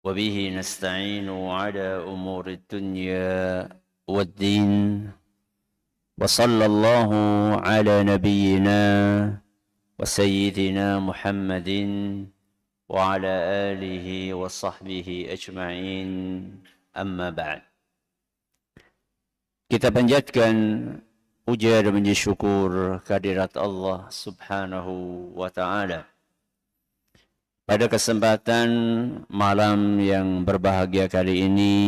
وبه نستعين على أمور الدنيا والدين وصلى الله على نبينا وسيدنا محمد وعلى آله وصحبه أجمعين أما بعد. Kita panjatkan puja dan puji syukur kehadirat Allah Subhanahu wa taala. Pada kesempatan malam yang berbahagia kali ini,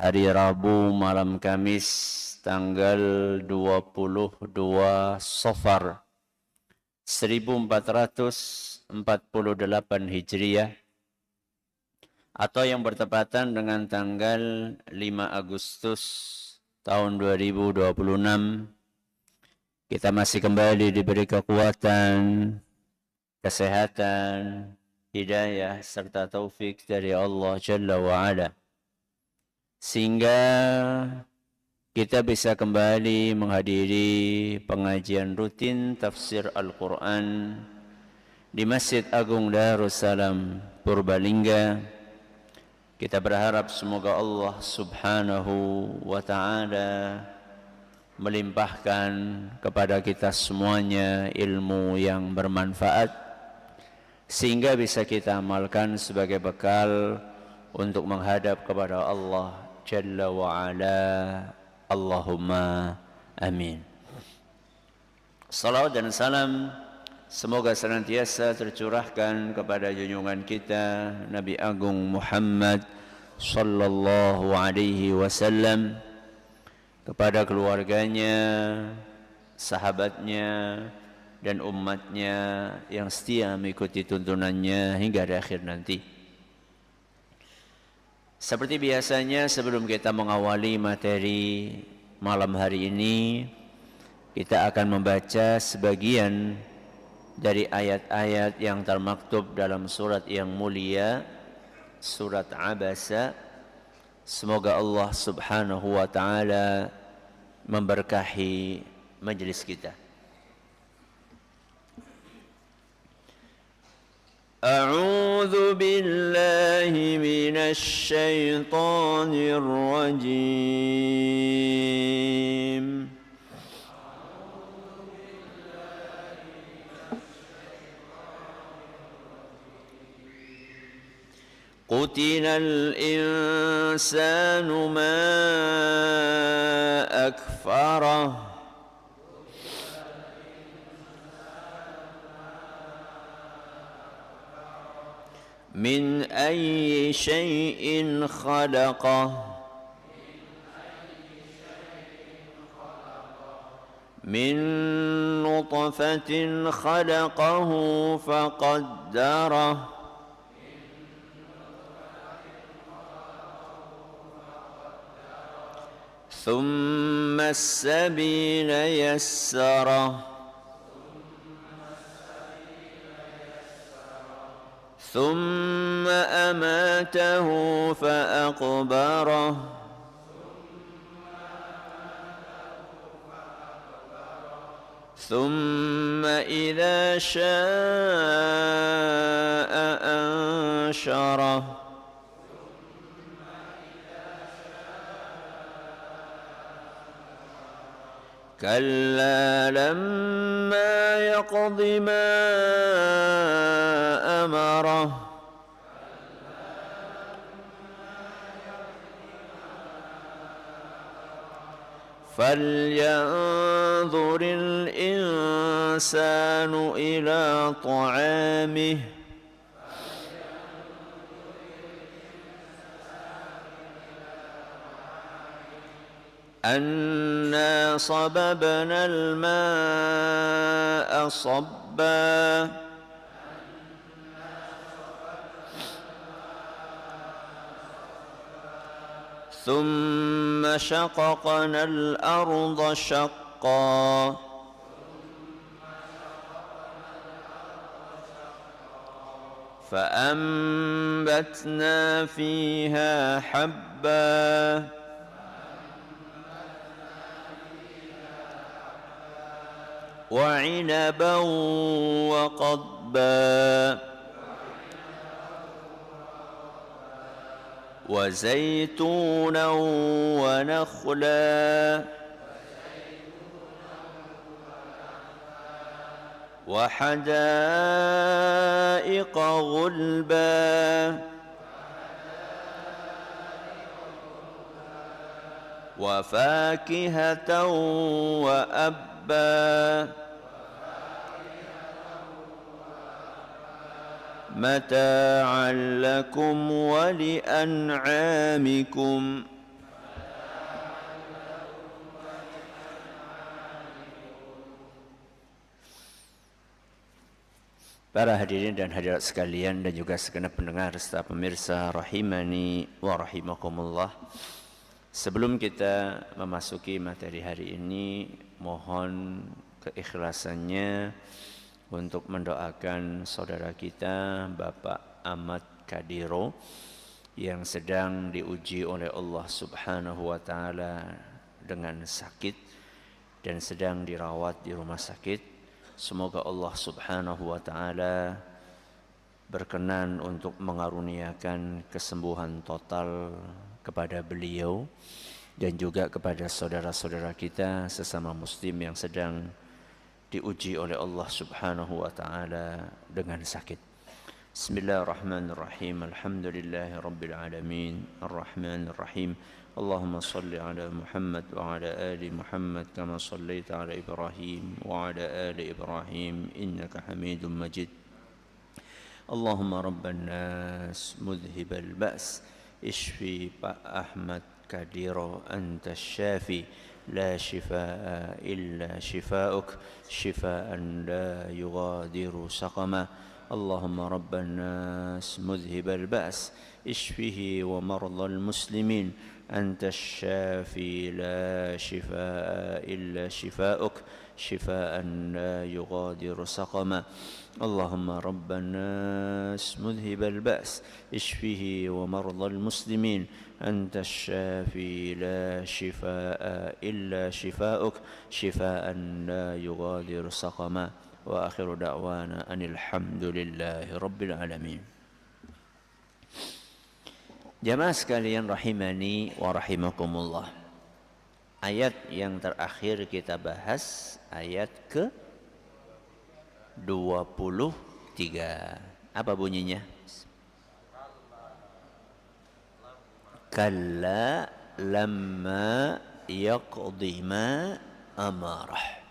hari Rabu malam Kamis tanggal 22 Safar 1448 Hijriah atau yang bertepatan dengan tanggal 5 Agustus tahun 2026, kita masih kembali diberi kekuatan, kesehatan, hidayah, serta taufik dari Allah Jalla wa'ala, sehingga kita bisa kembali menghadiri pengajian rutin tafsir Al-Quran di Masjid Agung Darussalam Purbalingga. Kita berharap semoga Allah Subhanahu wa ta'ala melimpahkan kepada kita semuanya ilmu yang bermanfaat, sehingga bisa kita amalkan sebagai bekal untuk menghadap kepada Allah Jalla wa'ala. Allahumma amin. Salawat dan salam semoga senantiasa tercurahkan kepada junjungan kita Nabi Agung Muhammad sallallahu alaihi wasallam, kepada keluarganya, sahabatnya, dan umatnya yang setia mengikuti tuntunannya hingga di akhir nanti. Seperti biasanya, sebelum kita mengawali materi malam hari ini, kita akan membaca sebagian dari ayat-ayat yang termaktub dalam surat yang mulia, surat Abasa. Semoga Allah Subhanahu wa ta'ala memberkahi majelis kita. A'udzu billahi minasy syaithanir rajim. قتل الإنسان ما أكفره من أي شيء خلقه من نطفة خلقه فقدره ثم السبيل يسره ثم أماته فأقبره ثم إذا شاء أنشره كلا لما يقض ما أمره فلينظر الإنسان إلى طعامه أنا صببنا الماء صبا ثم شققنا الأرض شقا فأنبتنا فيها حبا وعنبا وقضبا وزيتونا ونخلا وحدائق غلبا وفاكهة وأبا متاعا لكم ولأنعامكم. Para hadirin dan hadirat sekalian dan juga segenap pendengar serta pemirsa rahimani wa rahimakumullah. Sebelum kita memasuki materi hari ini, mohon keikhlasannya untuk mendoakan saudara kita Bapak Ahmad Kadiro yang sedang diuji oleh Allah Subhanahu wa taala dengan sakit dan sedang dirawat di rumah sakit. Semoga Allah Subhanahu wa taala berkenan untuk mengaruniakan kesembuhan total kepada beliau dan juga kepada saudara-saudara kita sesama muslim yang sedang diuji oleh Allah Subhanahu wa taala dengan sakit. Bismillahirrahmanirrahim. Alhamdulillahi rabbil alamin. Arrahmanir rahim. Allahumma salli ala Muhammad wa ala ali Muhammad kama sallaita ala Ibrahim wa ala ali Ibrahim innaka Hamidum Majid. Allahumma rabban nas mudhibal ba's ishfi Pak Ahmad Kadiro anta syafi la shifaa illa shifaa'uk shifaa'an la yughadiru saqama. Allahumma rabban nas mudhibal ba's ishfihi wa mardal muslimin anta syafi la shifaa illa shifaa'uk shifaa'an la yughadiru saqama. Allahumma rabban nas mudhibal ba's ishfihi wa mardal muslimin anta syafi la shifaa illa shifaa'uk shifaa'an la yughadiru saqama. Wa akhiru da'wana anil hamdulillahi rabbil alamin. Jamaah sekalian rahimani wa rahimakumullah. Ayat yang terakhir kita bahas ayat ke 23. Apa bunyinya? Kalla lamma yaqdi ma amarah.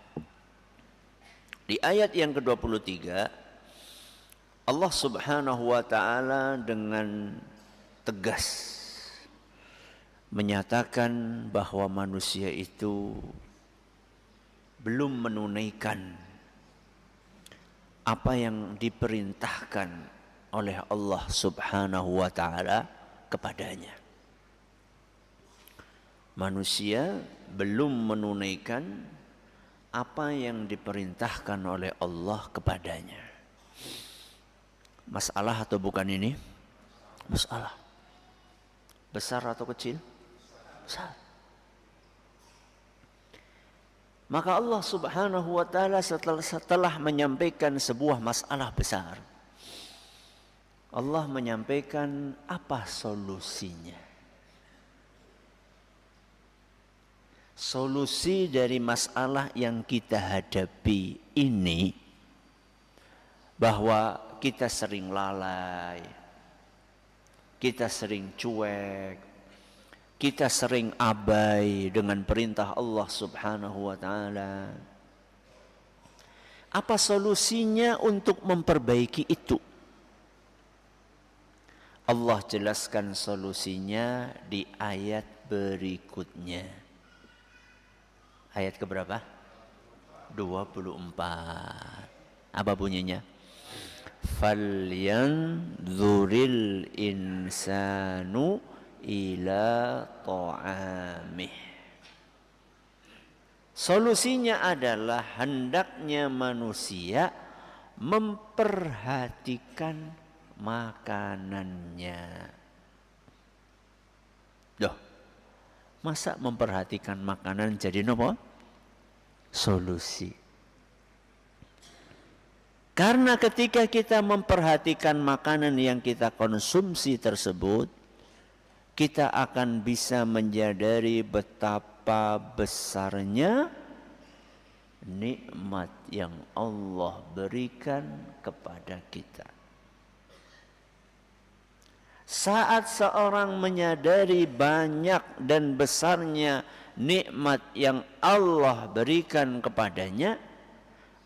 Di ayat yang ke-23 Allah Subhanahu wa taala dengan tegas menyatakan bahwa manusia itu belum menunaikan apa yang diperintahkan oleh Allah Subhanahu wa taala kepadanya. Manusia belum menunaikan apa yang diperintahkan oleh Allah kepadanya. Masalah atau bukan ini? Masalah. Besar atau kecil? Besar. Maka Allah Subhanahu wa taala setelah menyampaikan sebuah masalah besar, Allah menyampaikan apa solusinya. Solusi dari masalah yang kita hadapi ini, bahwa kita sering lalai, kita sering cuek, kita sering abai dengan perintah Allah Subhanahu wa taala. Apa solusinya untuk memperbaiki itu? Allah jelaskan solusinya di ayat berikutnya. Ayat keberapa? 24. Apa bunyinya? Falyanzuril insanu ila ta'amih. Solusinya adalah hendaknya manusia memperhatikan makanannya. Loh, masa memperhatikan makanan jadi apa? Solusi. Karena ketika kita memperhatikan makanan yang kita konsumsi tersebut, kita akan bisa menyadari betapa besarnya nikmat yang Allah berikan kepada kita. Saat seorang menyadari banyak dan besarnya nikmat yang Allah berikan kepadanya,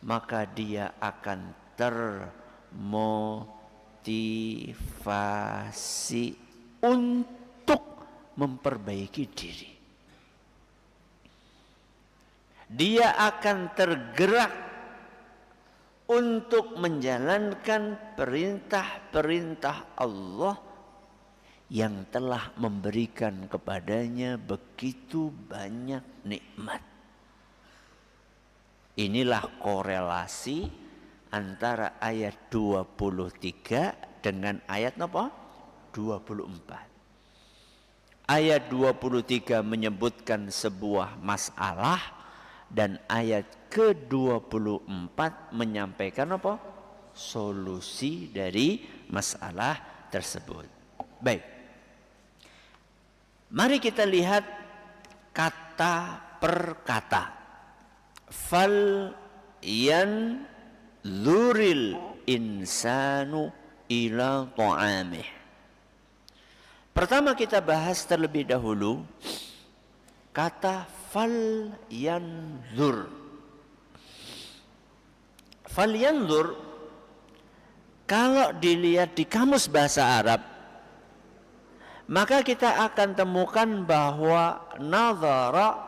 maka dia akan termotivasi untuk memperbaiki diri. Dia akan tergerak untuk menjalankan perintah-perintah Allah yang telah memberikan kepadanya begitu banyak nikmat. Inilah korelasi antara ayat 23 dengan ayat apa? 24. Ayat 23 menyebutkan sebuah masalah dan ayat ke-24 menyampaikan apa? Solusi dari masalah tersebut. Baik. Mari kita lihat kata per kata. Fal yanzuril insanu ila ta'amih. Pertama kita bahas terlebih dahulu kata fal yanzur. Fal yanzur kalau dilihat di kamus bahasa Arab, maka kita akan temukan bahwa nazara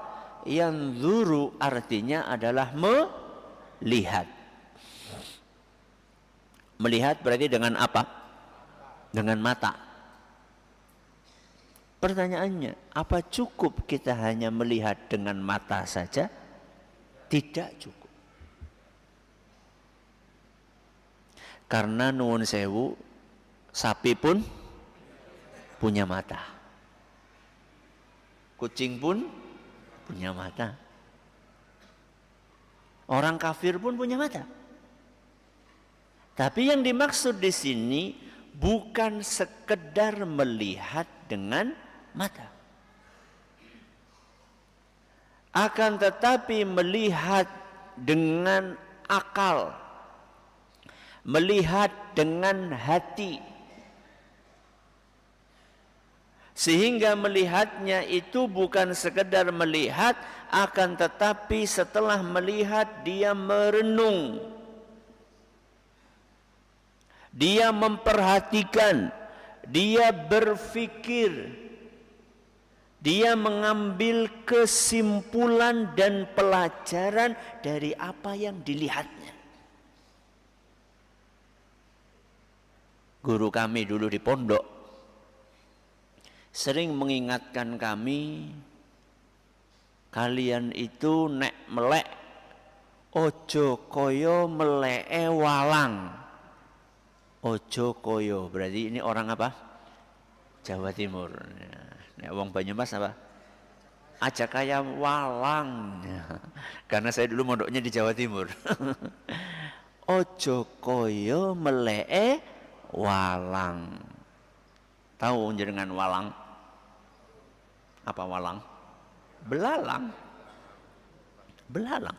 yanzuru artinya adalah melihat. Melihat berarti dengan apa? Dengan mata. Pertanyaannya, apa cukup kita hanya melihat dengan mata saja? Tidak cukup. Karena nuwun sewu, sapi pun punya mata. Kucing pun punya mata. Orang kafir pun punya mata. Tapi yang dimaksud di sini bukan sekedar melihat dengan mata. Akan tetapi melihat dengan akal. Melihat dengan hati. Sehingga melihatnya itu bukan sekedar melihat, akan tetapi setelah melihat dia merenung. Dia memperhatikan, dia berpikir, dia mengambil kesimpulan dan pelajaran dari apa yang dilihatnya. Guru kami dulu di pondok sering mengingatkan kami, kalian itu nek melek ojo koyo meleke walang. Ojo koyo berarti ini orang apa? Jawa Timur. Nek wong Banyumas apa? Aja kaya walang. Karena saya dulu mondoknya di Jawa Timur. Ojo koyo meleke walang. Tahu jenengan walang? Apa walang? Belalang. Belalang.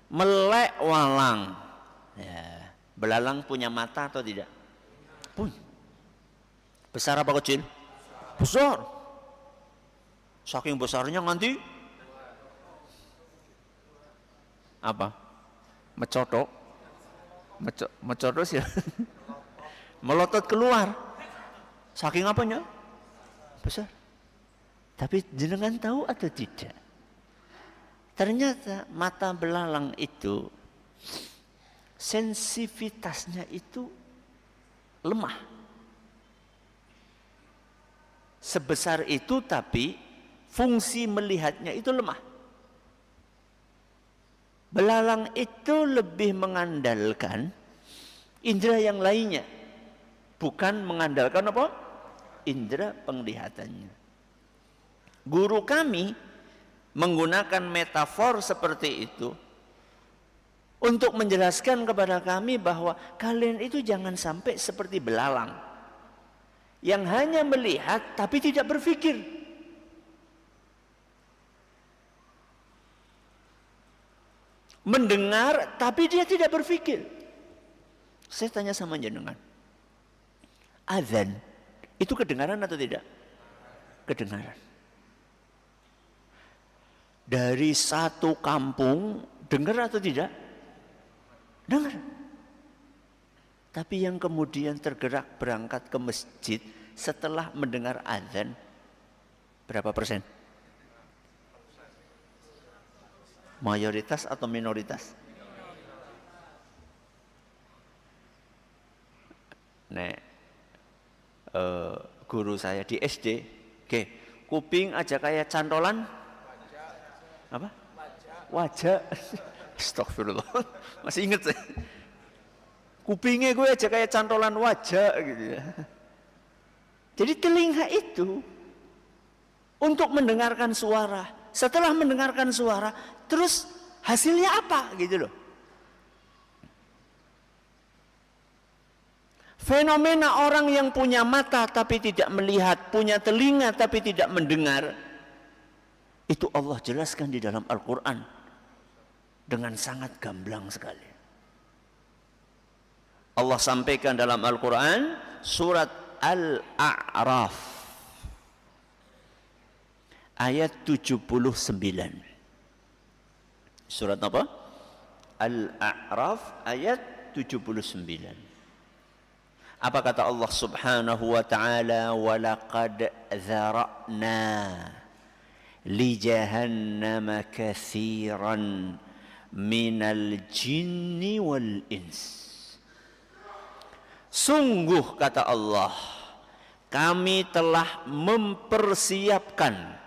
Melek walang. Ya. Belalang punya mata atau tidak? Punya. Besar apa kecil? Besar. Saking besarnya nanti apa? Mecotok. Mecotok sih. Melotot keluar. Saking apanya? Besar. Tapi jenengan tahu atau tidak? Ternyata mata belalang itu sensitivitasnya itu lemah. Sebesar itu tapi fungsi melihatnya itu lemah. Belalang itu lebih mengandalkan indera yang lainnya, bukan mengandalkan apa? Indera penglihatannya. Guru kami menggunakan metafor seperti itu untuk menjelaskan kepada kami bahwa kalian itu jangan sampai seperti belalang yang hanya melihat tapi tidak berpikir. Mendengar tapi dia tidak berpikir. Saya tanya sama jenengan, azan itu kedengaran atau tidak? Kedengaran. Dari satu kampung dengar atau tidak? Dengar. Tapi yang kemudian tergerak berangkat ke masjid setelah mendengar azan berapa persen? Mayoritas atau minoritas? Nek guru saya di SD, kuping aja kayak cantolan apa? Wajah. Astagfirullah. Masih inget saya. Kupingnya gue aja kayak cantolan wajah gitu ya. Jadi telinga itu untuk mendengarkan suara. Setelah mendengarkan suara, terus hasilnya apa gitu loh. Fenomena orang yang punya mata tapi tidak melihat, punya telinga tapi tidak mendengar, itu Allah jelaskan di dalam Al-Quran dengan sangat gamblang sekali. Allah sampaikan dalam Al-Quran surat Al-A'raf ayat 79. Surat apa? Al-A'raf ayat 79. Apa kata Allah Subhanahu wa ta'ala? Walaqad dzara'na li jahannama katsiran minal jinni wal ins. Sungguh kata Allah, kami telah mempersiapkan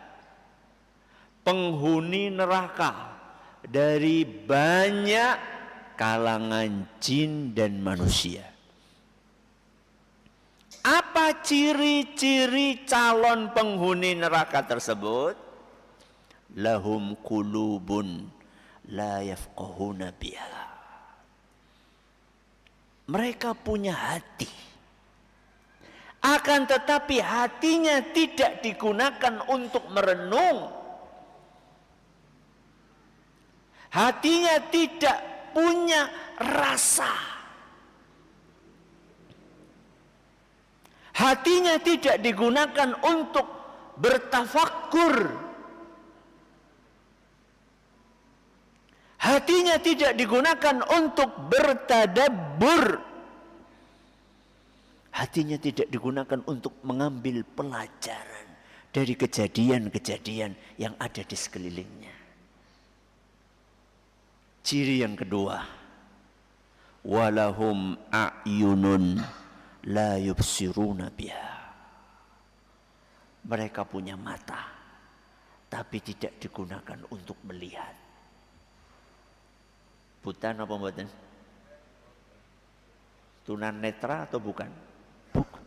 penghuni neraka dari banyak kalangan jin dan manusia. Apa ciri-ciri calon penghuni neraka tersebut? Lahum qulubun la yafqahuna biha. Mereka punya hati, akan tetapi hatinya tidak digunakan untuk merenung. Hatinya tidak punya rasa. Hatinya tidak digunakan untuk bertafakkur. Hatinya tidak digunakan untuk bertadabbur. Hatinya tidak digunakan untuk mengambil pelajaran dari kejadian-kejadian yang ada di sekelilingnya. Ciri yang kedua, walahum a'yunun la yubsiruna biha. Mereka punya mata tapi tidak digunakan untuk melihat. Buta apa mboten? Tunan netra atau bukan? Bukan.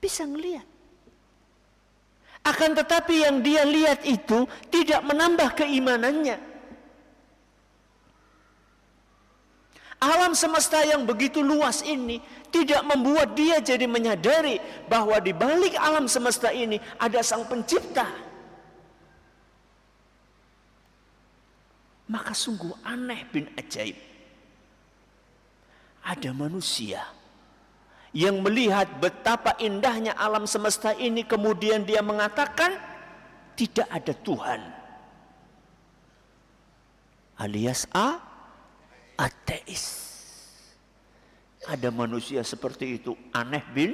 Bisa ngelihat. Akan tetapi yang dia lihat itu tidak menambah keimanannya. Alam semesta yang begitu luas ini tidak membuat dia jadi menyadari bahwa di balik alam semesta ini ada sang pencipta. Maka sungguh aneh bin ajaib. Ada manusia yang melihat betapa indahnya alam semesta ini, kemudian dia mengatakan tidak ada Tuhan, alias ateis. Ada manusia seperti itu, aneh bin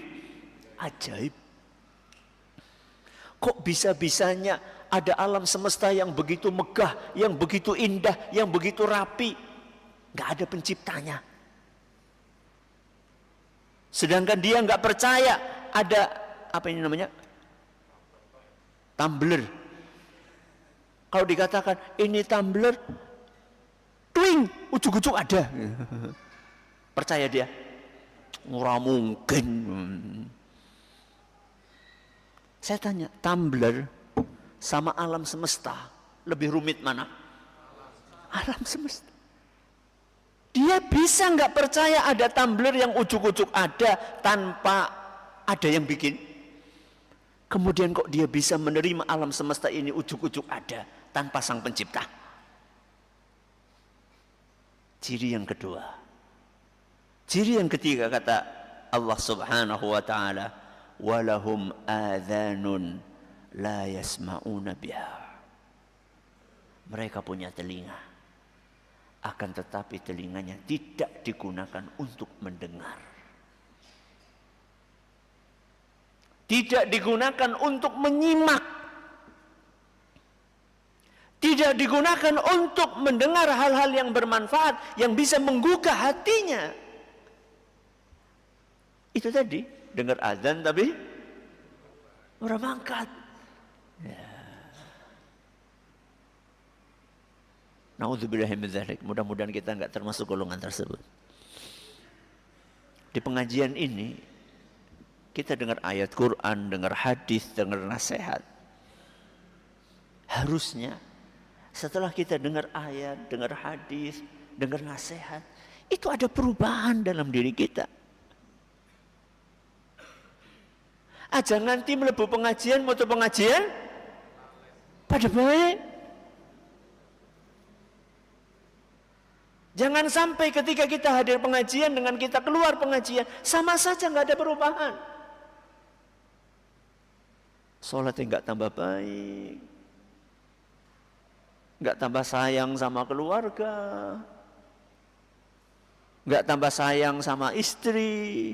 ajaib. Kok bisa-bisanya ada alam semesta yang begitu megah, yang begitu indah, yang begitu rapi, nggak ada penciptanya. Sedangkan dia nggak percaya ada apa ini namanya, tumbler. Kalau dikatakan ini tumbler, twing, ujuk-ujuk ada. Percaya dia? Ora mungkin. Saya tanya, tumbler sama alam semesta lebih rumit mana? Alam semesta. Dia bisa nggak percaya ada tumbler yang ujuk-ujuk ada tanpa ada yang bikin? Kemudian kok dia bisa menerima alam semesta ini ujuk-ujuk ada tanpa sang pencipta? Ciri yang kedua. Ciri yang ketiga kata Allah Subhanahu wa taala, walahum adhanun la yasma'una biha. Mereka punya telinga, akan tetapi telinganya tidak digunakan untuk mendengar. Tidak digunakan untuk menyimak. Tidak digunakan untuk mendengar hal-hal yang bermanfaat, yang bisa menggugah hatinya. Itu tadi, dengar azan tapi orang mangkat. Ya. Na'udzubillahi min dzalik. Mudah-mudahan kita enggak termasuk golongan tersebut. Di pengajian ini kita dengar ayat Quran, dengar hadis, dengar nasihat. Harusnya setelah kita dengar ayat, dengar hadis, dengar nasihat, itu ada perubahan dalam diri kita. Aja nanti melebu pengajian, moto pengajian pada baik. Jangan sampai ketika kita hadir pengajian dengan kita keluar pengajian sama saja nggak ada perubahan. Sholatnya nggak tambah baik, nggak tambah sayang sama keluarga, nggak tambah sayang sama istri.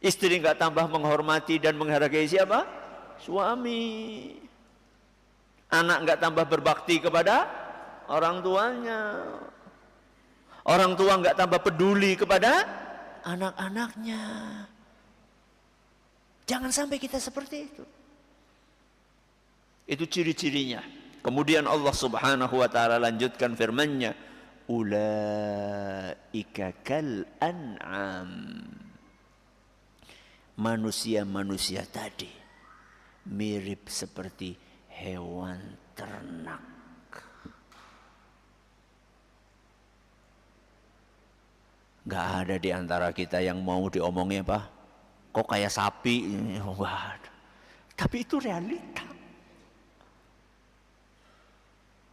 Istri nggak tambah menghormati dan menghargai siapa? Suami. Anak nggak tambah berbakti kepada orang tuanya. Orang tua nggak tambah peduli kepada anak-anaknya. Jangan sampai kita seperti itu. Itu ciri-cirinya. Kemudian Allah Subhanahu wa taala lanjutkan firman-Nya, ulaika kal an'am. Manusia-manusia tadi mirip seperti hewan ternak. Gak ada di antara kita yang mau diomongnya apa? Kok kayak sapi? Tapi itu realita.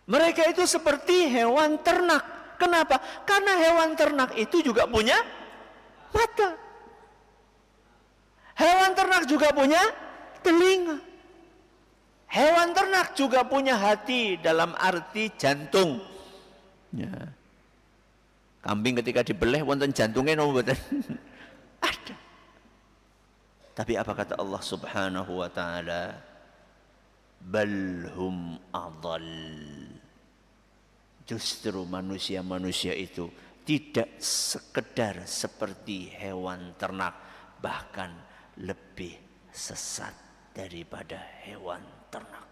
Mereka itu seperti hewan ternak. Kenapa? Karena hewan ternak itu juga punya mata. Hewan ternak juga punya telinga. Hewan ternak juga punya hati dalam arti jantung. Ya. Kambing ketika dibeleh wonten jantungnya mboten. Ada. Tapi apa kata Allah Subhanahu wa taala? Balhum adall. Justru manusia-manusia itu tidak sekedar seperti hewan ternak, bahkan lebih sesat daripada hewan ternak.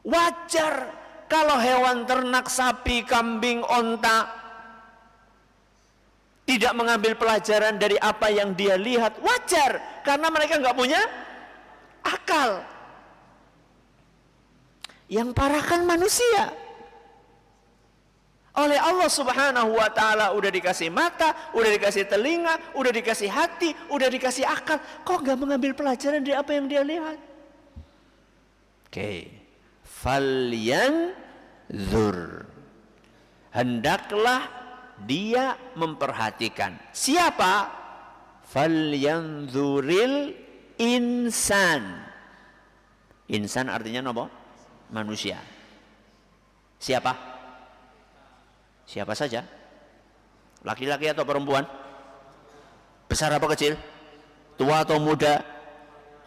Wajar kalau hewan ternak, sapi, kambing, onta tidak mengambil pelajaran dari apa yang dia lihat. Wajar, karena mereka nggak punya akal. Yang parah kan manusia. Oleh Allah Subhanahu wa taala udah dikasih mata, udah dikasih telinga, udah dikasih hati, udah dikasih akal, kok nggak mengambil pelajaran dari apa yang dia lihat? Oke. Falyanzur. Hendaklah dia memperhatikan. Siapa? Falyanzuril insan. Insan artinya apa? Manusia. Siapa? Siapa saja? Laki-laki atau perempuan? Besar apa kecil? Tua atau muda?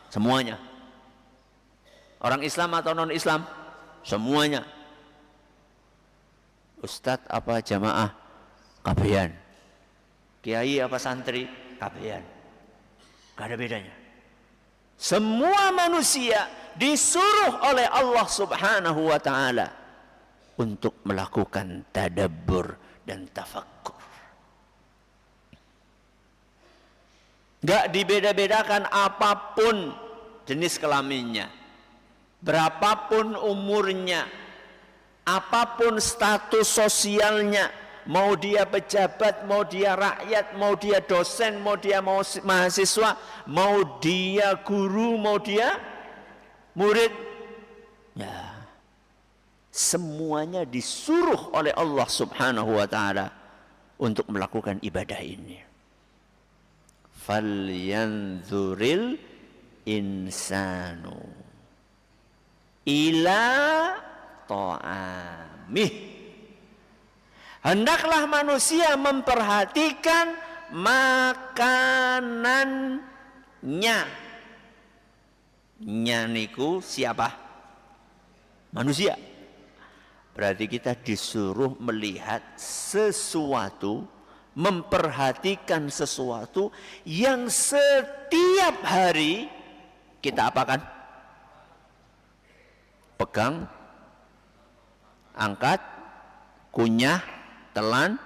Semuanya. Orang Islam atau non-Islam? Semuanya. Ustadz apa jamaah? Kabehan. Kiai apa santri? Kabehan. Gak ada bedanya. Semua manusia disuruh oleh Allah Subhanahu wa taala untuk melakukan tadabbur dan tafakkur. Gak dibeda-bedakan apapun jenis kelaminnya, berapapun umurnya, apapun status sosialnya, mau dia pejabat, mau dia rakyat, mau dia dosen, mau dia mahasiswa, mau dia guru, mau dia murid, ya, semuanya disuruh oleh Allah Subhanahu wa taala untuk melakukan ibadah ini. Falyanzuril insanu ila ta'amih. Hendaklah manusia memperhatikan makanannya. Nya niku siapa? Manusia. Berarti kita disuruh melihat sesuatu, memperhatikan sesuatu yang setiap hari kita apakan? Pegang, angkat, kunyah, telan,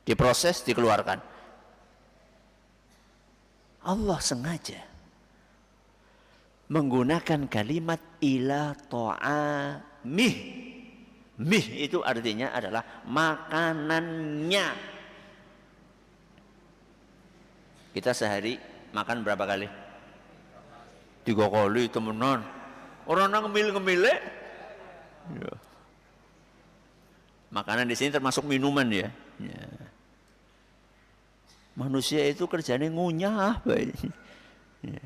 diproses, dikeluarkan. Allah sengaja menggunakan kalimat ila ta'amih. Mih itu artinya adalah makanannya. Kita sehari makan berapa kali? 3 kali temenan. Orang ngemil-ngemile. Ya. Makanan di sini termasuk minuman ya. Ya. Manusia itu kerjanya ngunyah. Ya.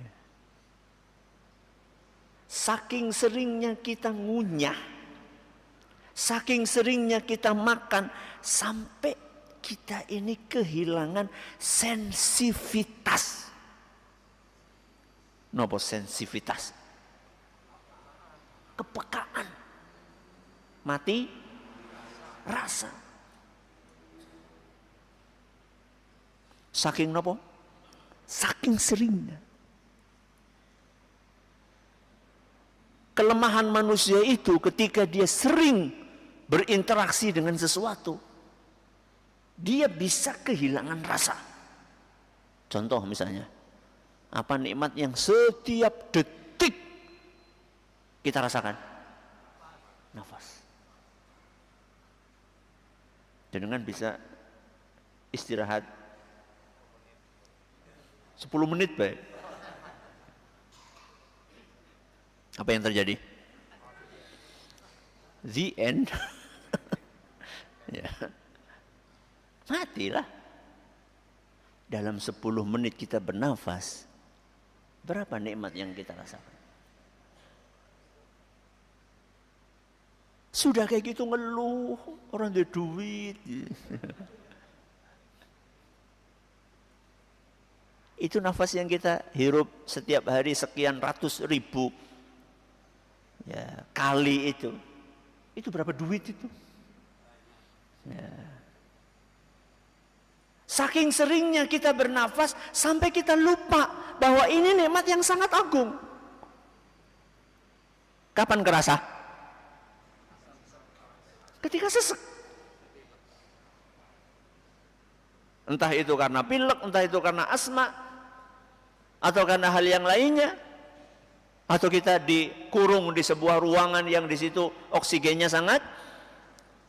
Saking seringnya kita ngunyah, saking seringnya kita makan, sampai kita ini kehilangan sensitivitas. Nopo sensitivitas? Kepekaan. Mati rasa. Saking nopo? Saking seringnya. Kelemahan manusia itu ketika dia sering berinteraksi dengan sesuatu, dia bisa kehilangan rasa. Contoh misalnya, apa nikmat yang setiap detik kita rasakan? Nafas. Dengan bisa istirahat 10 menit baik. Apa yang terjadi? The end. Ya. Matilah. Dalam 10 menit kita bernafas, berapa nikmat yang kita rasakan? Sudah kayak gitu ngeluh, orang ada duit. Itu nafas yang kita hirup setiap hari sekian ratus ribu ya, kali itu berapa duit itu? Ya. Saking seringnya kita bernafas sampai kita lupa bahwa ini nikmat yang sangat agung. Kapan kerasa? Ketika sesek. Entah itu karena pilek, entah itu karena asma, atau karena hal yang lainnya, atau kita dikurung di sebuah ruangan yang di situ oksigennya sangat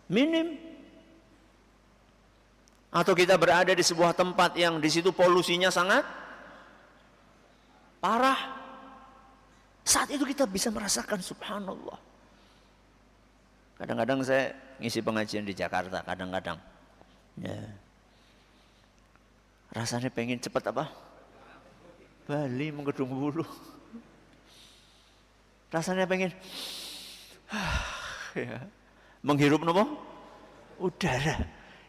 minim, atau kita berada di sebuah tempat yang di situ polusinya sangat parah. Saat itu kita bisa merasakan subhanallah. Kadang-kadang saya ngisi pengajian di Jakarta, kadang-kadang ya, rasanya pengen cepat apa? Bali menggedung bulu. Rasanya pengen ya, menghirup nopo? Udara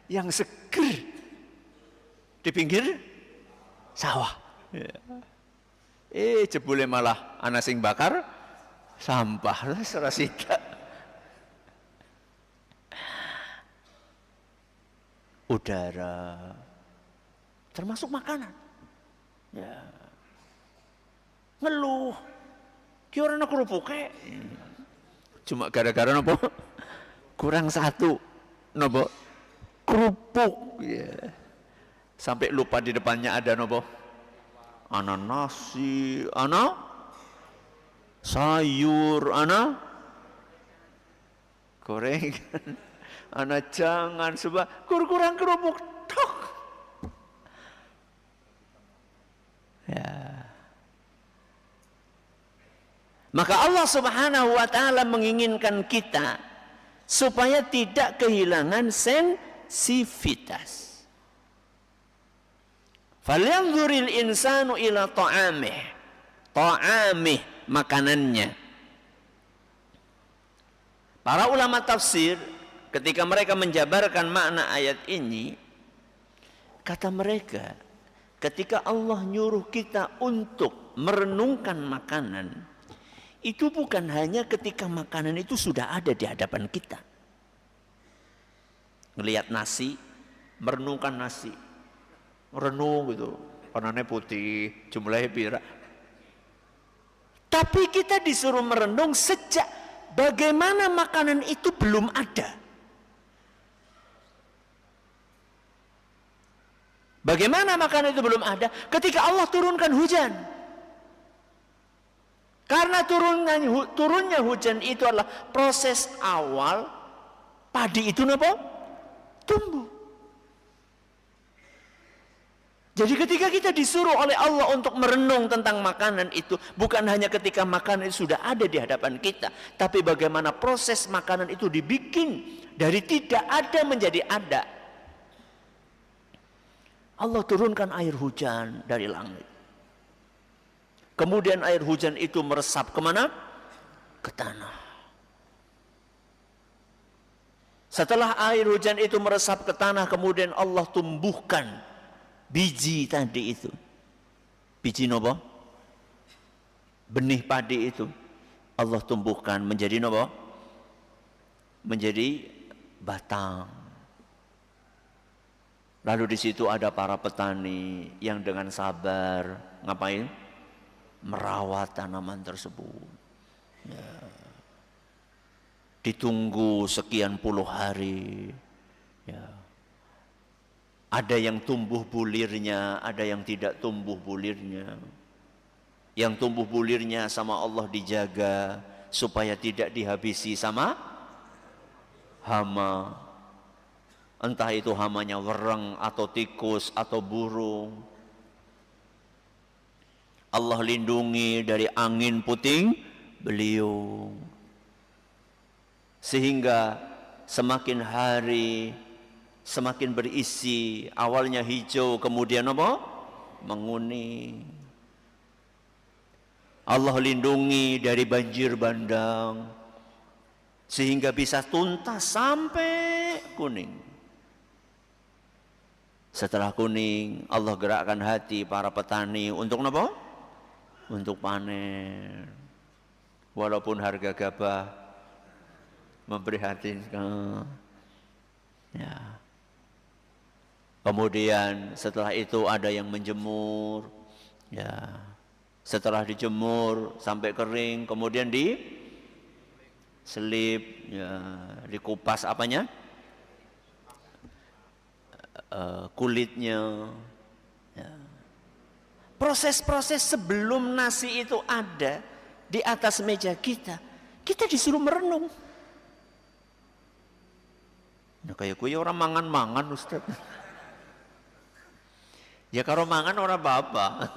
yang seger di pinggir sawah. Ya. Jebule malah ana sing bakar sampah serasita. Udara termasuk makanan. Ya. Ngeluh. Ki ora ana kerupuke. Cuma gara-gara napa? Kurang satu. Napa? Kerupuk. Ya. Sampai lupa di depannya ada napa? Ana nasi, ana sayur, ana gorengan. Anak jangan sebab kurang kerupuk tok. Ya. Maka Allah Subhanahu wa taala menginginkan kita supaya tidak kehilangan sensitivitas. Falyanzuril insanu ila ta'amih. Ta'amih, makanannya. Para ulama tafsir ketika mereka menjabarkan makna ayat ini, kata mereka, ketika Allah nyuruh kita untuk merenungkan makanan, itu bukan hanya ketika makanan itu sudah ada di hadapan kita. Ngelihat nasi, merenungkan nasi. Renung gitu, warnanya putih, jumlahnya pira. Tapi kita disuruh merenung sejak bagaimana makanan itu belum ada. Bagaimana makanan itu belum ada? Ketika Allah turunkan hujan. Karena turunnya hujan itu adalah proses awal padi itu apa? Tumbuh. Jadi ketika kita disuruh oleh Allah untuk merenung tentang makanan itu, bukan hanya ketika makanan itu sudah ada di hadapan kita, tapi bagaimana proses makanan itu dibikin dari tidak ada menjadi ada. Allah turunkan air hujan dari langit. Kemudian air hujan itu meresap kemana? Ke tanah. Setelah air hujan itu meresap ke tanah, kemudian Allah tumbuhkan biji tadi itu. Biji nopo? Benih padi itu. Allah tumbuhkan menjadi nopo? Menjadi batang. Lalu di situ ada para petani yang dengan sabar ngapain? Merawat tanaman tersebut. Ya. Ditunggu sekian puluh hari. Ya. Ada yang tumbuh bulirnya, ada yang tidak tumbuh bulirnya. Yang tumbuh bulirnya sama Allah dijaga supaya tidak dihabisi sama hama. Entah itu hamanya wereng atau tikus atau burung. Allah lindungi dari angin puting beliung. Sehingga semakin hari semakin berisi, awalnya hijau kemudian apa? Menguning. Allah lindungi dari banjir bandang sehingga bisa tuntas sampai kuning. Setelah kuning, Allah gerakkan hati para petani untuk apa? Untuk panen. Walaupun harga gabah memprihatinkan. Ya. Kemudian setelah itu ada yang menjemur, ya. Setelah dijemur sampai kering, kemudian diselip, ya, dikupas apanya? Kulitnya. Ya. Proses-proses sebelum nasi itu ada di atas meja kita, kita disuruh merenung. Nah, kayak gue orang mangan-mangan Ustaz. Ya kalau mangan orang apa-apa,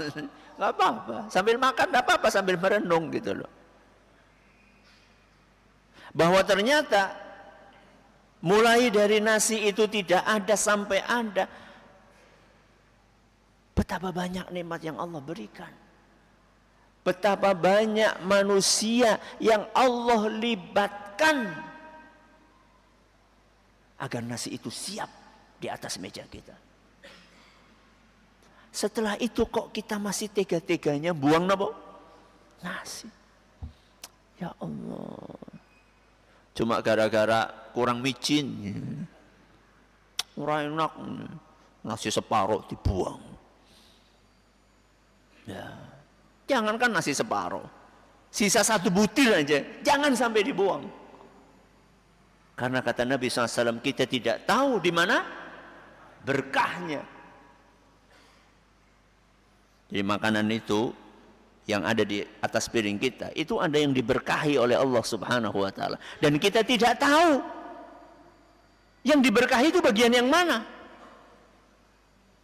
nggak apa-apa. Sambil makan nggak apa-apa, sambil merenung gitu loh. Bahwa ternyata mulai dari nasi itu tidak ada sampai ada, betapa banyak nikmat yang Allah berikan. Betapa banyak manusia yang Allah libatkan agar nasi itu siap di atas meja kita. Setelah itu kok kita masih tega-teganya buang apa? Nasi. Ya Allah. Cuma gara-gara kurang micin. Kurang enak. Nasi separuh dibuang. Ya. Jangankan nasi separuh. Sisa satu butir aja. Jangan sampai dibuang. Karena kata Nabi SAW, kita tidak tahu di mana berkahnya. Jadi makanan itu yang ada di atas piring kita itu ada yang diberkahi oleh Allah Subhanahu wa taala dan kita tidak tahu yang diberkahi itu bagian yang mana.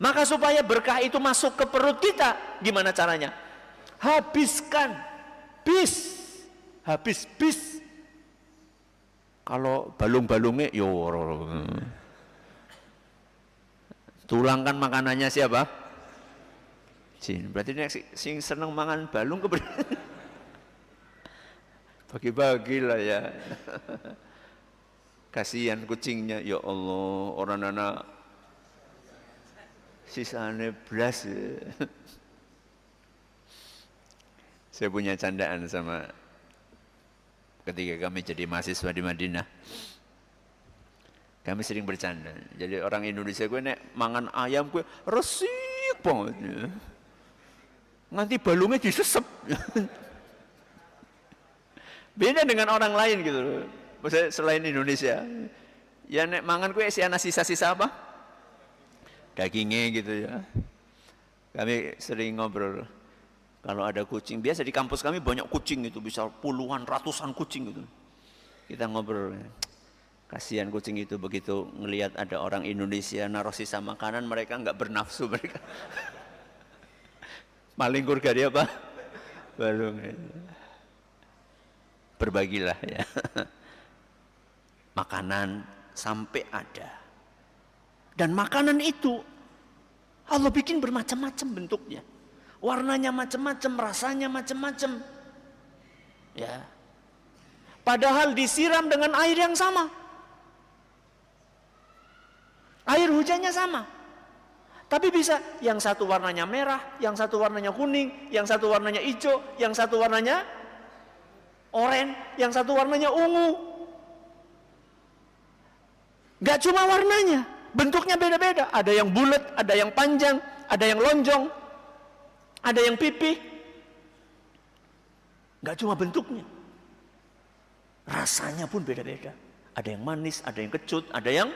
Maka supaya berkah itu masuk ke perut kita, gimana caranya? Habiskan habis bis. Kalau balung-balungnya yo tulangkan makanannya siapa? Jin. Berarti ini sing seneng mangan balung bagi-bagi lah ya. Kasihan kucingnya, ya Allah, orang anak sisanya belas. Saya punya candaan sama ketika kami jadi mahasiswa di Madinah. Kami sering bercanda. Jadi orang Indonesia gue nek mangan ayam gue resik banget. Nganti balungnya disesep. Beda dengan orang lain gitu. Maksudnya selain Indonesia. Ya nek mangan gue sisa-sisa apa? Dagingnya gitu ya. Kami sering ngobrol. Kalau ada kucing, biasa di kampus kami banyak kucing itu, bisa puluhan, ratusan kucing gitu. Kita ngobrol. Kasihan kucing itu begitu ngelihat ada orang Indonesia naruh sisa makanan, mereka nggak bernafsu mereka. Malingkur dari apa? Balung. Berbagilah ya. Makanan sampai ada. Dan makanan itu Allah bikin bermacam-macam bentuknya. Warnanya macam-macam, rasanya macam-macam. Ya. Padahal disiram dengan air yang sama. Air hujannya sama. Tapi bisa yang satu warnanya merah, yang satu warnanya kuning, yang satu warnanya hijau, yang satu warnanya oranye, yang satu warnanya ungu. Gak cuma warnanya, bentuknya beda-beda. Ada yang bulat, ada yang panjang, ada yang lonjong, ada yang pipih. Gak cuma bentuknya, rasanya pun beda-beda. Ada yang manis, ada yang kecut, ada yang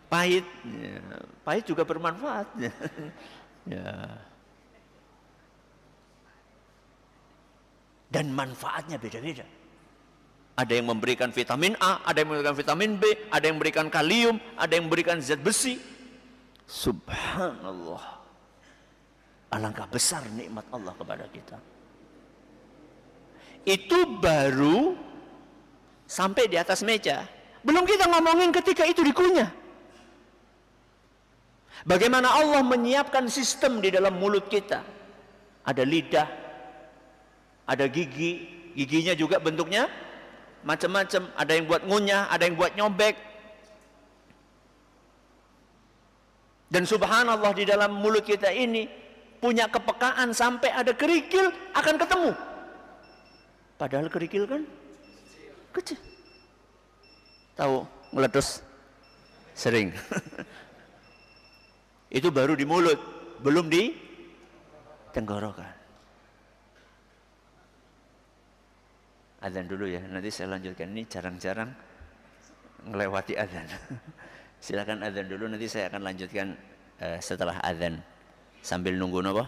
pahit. Ya, pahit juga bermanfaat. Ya. Dan manfaatnya beda-beda. Ada yang memberikan vitamin A, ada yang memberikan vitamin B, ada yang memberikan kalium, ada yang memberikan zat besi. Subhanallah. Alangkah besar nikmat Allah kepada kita. Itu baru sampai di atas meja. Belum kita ngomongin ketika itu dikunyah. Bagaimana Allah menyiapkan sistem di dalam mulut kita. Ada lidah, ada gigi, giginya juga bentuknya macam-macam. Ada yang buat ngunyah, ada yang buat nyobek. Dan subhanallah di dalam mulut kita ini punya kepekaan sampai ada kerikil akan ketemu. Padahal kerikil kan kecil. Tahu meletus sering. Itu baru di mulut, belum di tenggorokan. Adzan dulu ya, nanti saya lanjutkan. Ini jarang-jarang ngelewati adzan. Silakan adzan dulu, nanti saya akan lanjutkan setelah adzan. Sambil nunggu apa?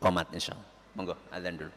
Qomat insyaallah. Monggo adzan dulu.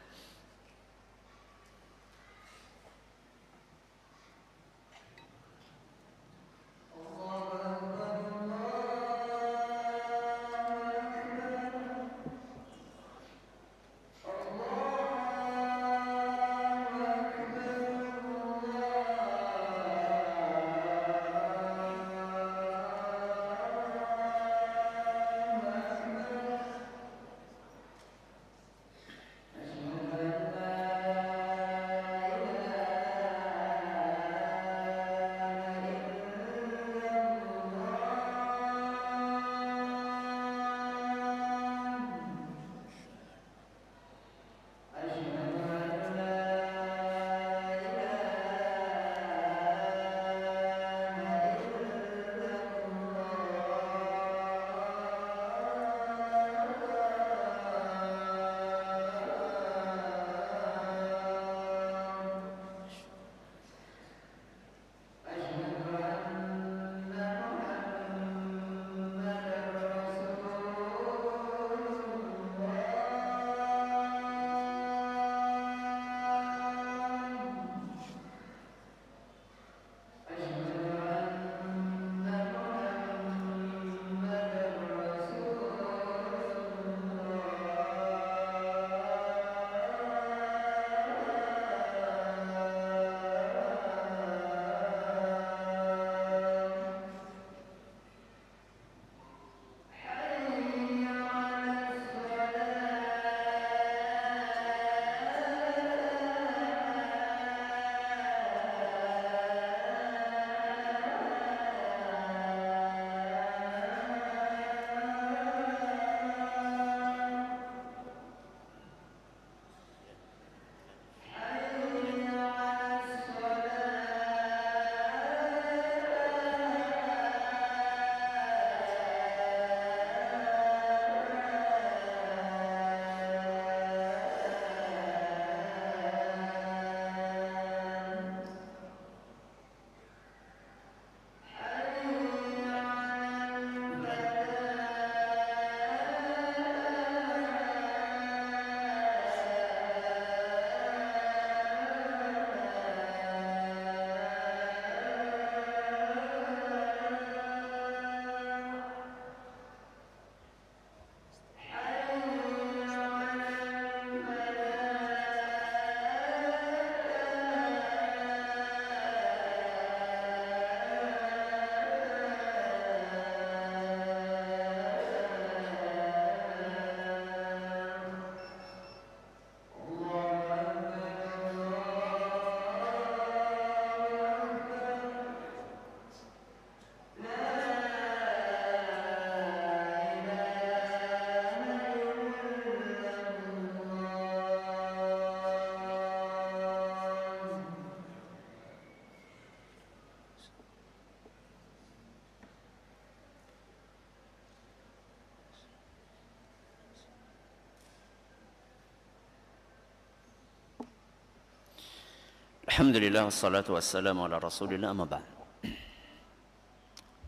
Alhamdulillah wassalatu wassalamu ala Rasulillah, amma ba'd.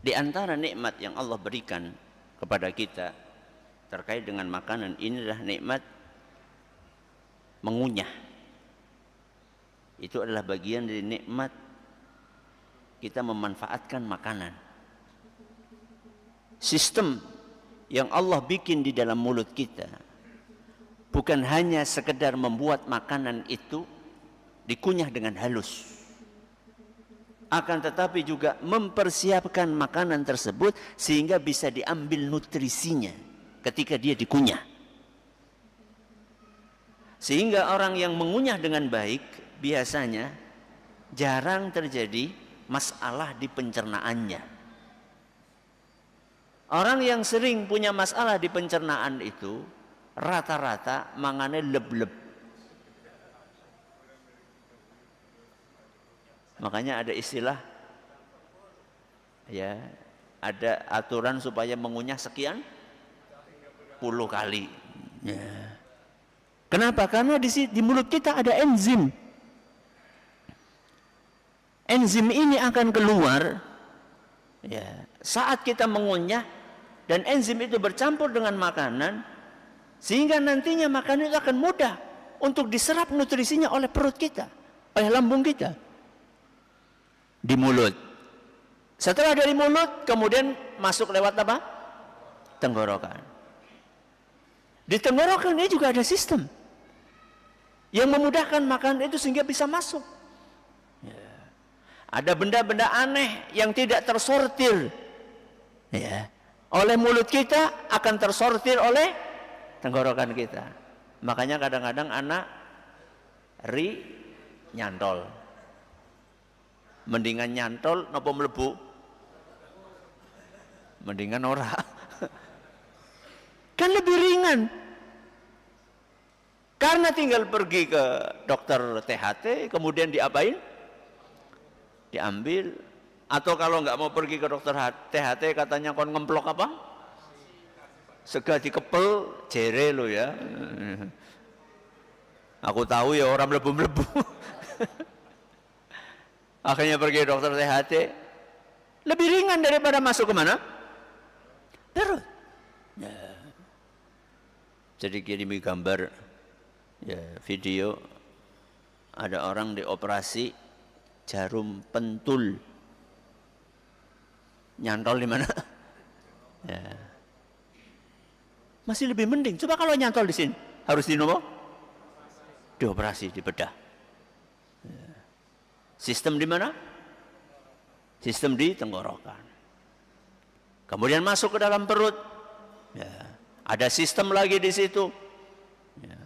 Di antara nikmat yang Allah berikan kepada kita terkait dengan makanan ini adalah nikmat mengunyah. Itu adalah bagian dari nikmat kita memanfaatkan makanan. Sistem yang Allah bikin di dalam mulut kita bukan hanya sekedar membuat makanan itu dikunyah dengan halus, akan tetapi juga mempersiapkan makanan tersebut sehingga bisa diambil nutrisinya ketika dia dikunyah. Sehingga orang yang mengunyah dengan baik biasanya jarang terjadi masalah di pencernaannya. Orang yang sering punya masalah di pencernaan itu rata-rata mangane leb-leb. Makanya ada istilah, ya, ada aturan supaya mengunyah sekian puluh kali. Ya. Kenapa? Karena di mulut kita ada enzim. Enzim ini akan keluar, ya, saat kita mengunyah, dan enzim itu bercampur dengan makanan, sehingga nantinya makanan itu akan mudah untuk diserap nutrisinya oleh perut kita, oleh lambung kita. Di mulut. Setelah dari mulut kemudian masuk lewat apa? Tenggorokan. Di tenggorokan ini juga ada sistem yang memudahkan makanan itu sehingga bisa masuk. Ya. Ada benda-benda aneh yang tidak tersortir, ya, oleh mulut kita akan tersortir oleh tenggorokan kita. Makanya kadang-kadang anak nyantol. Mendingan nyantol napa mlebu? Mendingan ora. Kan lebih ringan. Karena tinggal pergi ke dokter THT, kemudian diapain? Diambil. Atau kalau nggak mau pergi ke dokter THT, katanya kon ngemplok apa? Sega dikepel, jere lo ya. Aku tahu ya orang mlebu-mlebu. Akhirnya pergi ke dokter THT, lebih ringan daripada masuk ke mana? Perut. Ya. Jadi kirimi gambar, ya, video ada orang dioperasi jarum pentul, nyantol di mana? Ya. Masih lebih mending. Coba kalau nyantol di sini, harus dioperasi, dibedah. Sistem di mana? Sistem di tenggorokan. Kemudian masuk ke dalam perut. Ya. Ada sistem lagi di situ. Ya.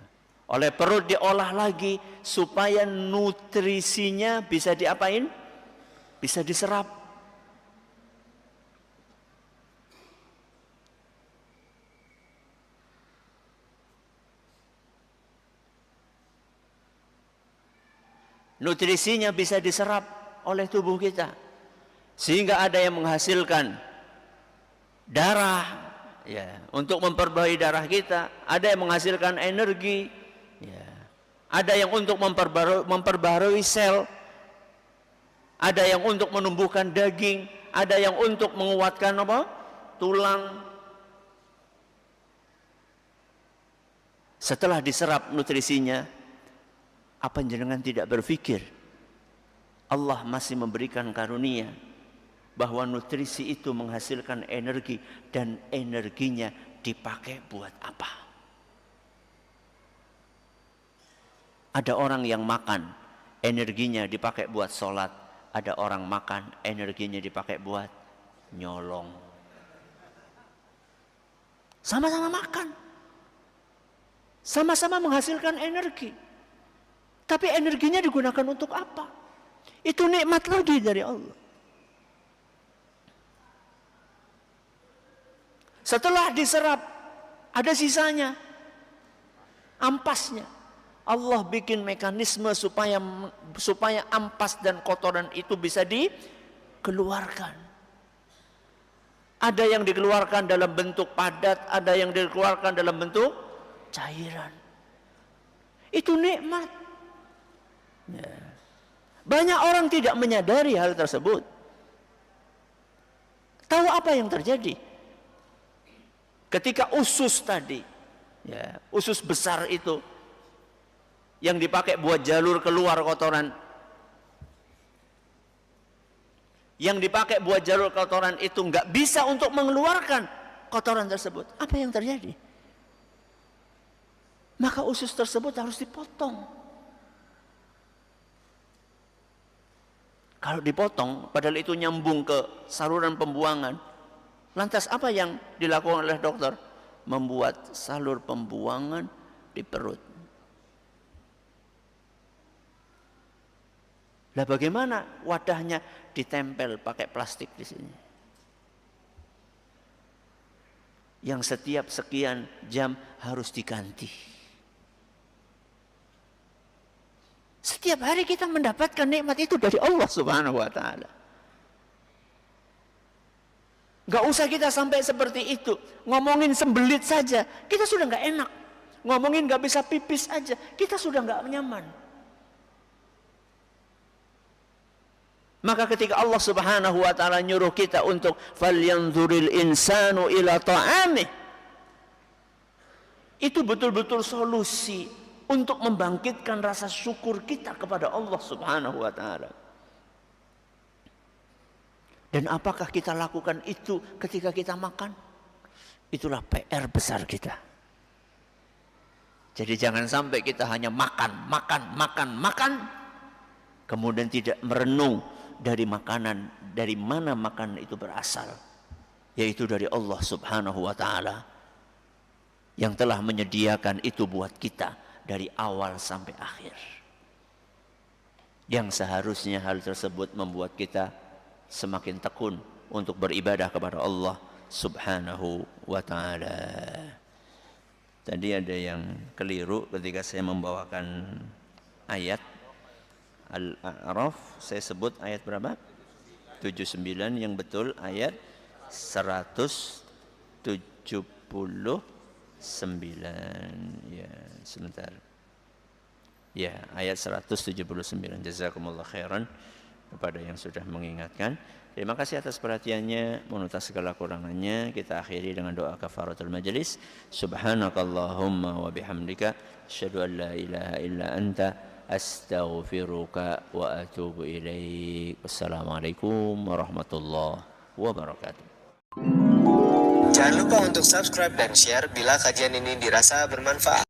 Oleh perut diolah lagi supaya nutrisinya bisa diapain? Bisa diserap. Nutrisinya bisa diserap oleh tubuh kita, sehingga ada yang menghasilkan darah, ya, untuk memperbaiki darah kita, ada yang menghasilkan energi, ya, ada yang untuk memperbarui sel, ada yang untuk menumbuhkan daging, ada yang untuk menguatkan apa? Tulang. Setelah diserap nutrisinya, apa jenengan tidak berpikir Allah masih memberikan karunia bahwa nutrisi itu menghasilkan energi, dan energinya dipakai buat apa? Ada orang yang makan, energinya dipakai buat sholat. Ada orang makan, energinya dipakai buat nyolong. Sama-sama makan, sama-sama menghasilkan energi, tapi energinya digunakan untuk apa? Itu nikmat lagi dari Allah. Setelah diserap, ada sisanya, ampasnya. Allah bikin mekanisme supaya ampas dan kotoran itu bisa dikeluarkan. Ada yang dikeluarkan dalam bentuk padat, ada yang dikeluarkan dalam bentuk cairan. Itu nikmat. Ya. Banyak orang tidak menyadari hal tersebut. Tahu apa yang terjadi? Ketika usus tadi, ya, usus besar itu yang dipakai buat jalur keluar kotoran, yang dipakai buat jalur kotoran itu nggak bisa untuk mengeluarkan kotoran tersebut. Apa yang terjadi? Maka usus tersebut harus dipotong. Kalau dipotong, padahal itu nyambung ke saluran pembuangan. Lantas apa yang dilakukan oleh dokter? Membuat salur pembuangan di perut. Lah bagaimana wadahnya ditempel pakai plastik di sini? Yang setiap sekian jam harus diganti. Setiap hari kita mendapatkan nikmat itu dari Allah Subhanahu wa Ta'ala. Gak usah kita sampai seperti itu. Ngomongin sembelit saja, kita sudah gak enak. Ngomongin gak bisa pipis aja, kita sudah gak nyaman. Maka ketika Allah Subhanahu wa Ta'ala nyuruh kita untuk falyanzuril insanu ila ta'amih, itu betul-betul solusi untuk membangkitkan rasa syukur kita kepada Allah Subhanahu wa Ta'ala. Dan apakah kita lakukan itu ketika kita makan? Itulah PR besar kita. Jadi jangan sampai kita hanya makan, kemudian tidak merenung dari makanan, dari mana makanan itu berasal, yaitu dari Allah Subhanahu wa Ta'ala yang telah menyediakan itu buat kita dari awal sampai akhir. Yang seharusnya hal tersebut membuat kita semakin tekun untuk beribadah kepada Allah Subhanahu wa Ta'ala. Tadi ada yang keliru ketika saya membawakan ayat Al-A'raf. Saya sebut ayat berapa? 79. Yang betul ayat 179. Ya, sebentar. Ya, ayat 179. Jazakumullah khairan kepada yang sudah mengingatkan. Terima kasih atas perhatiannya. Mohon segala kurangannya kita akhiri dengan doa kafaratul majelis. Subhanakallahumma wa bihamdika asyhadu an la ilaha illa anta astaghfiruka wa atubu ilaik. Wassalamualaikum warahmatullahi wabarakatuh. Jangan lupa untuk subscribe dan share bila kajian ini dirasa bermanfaat.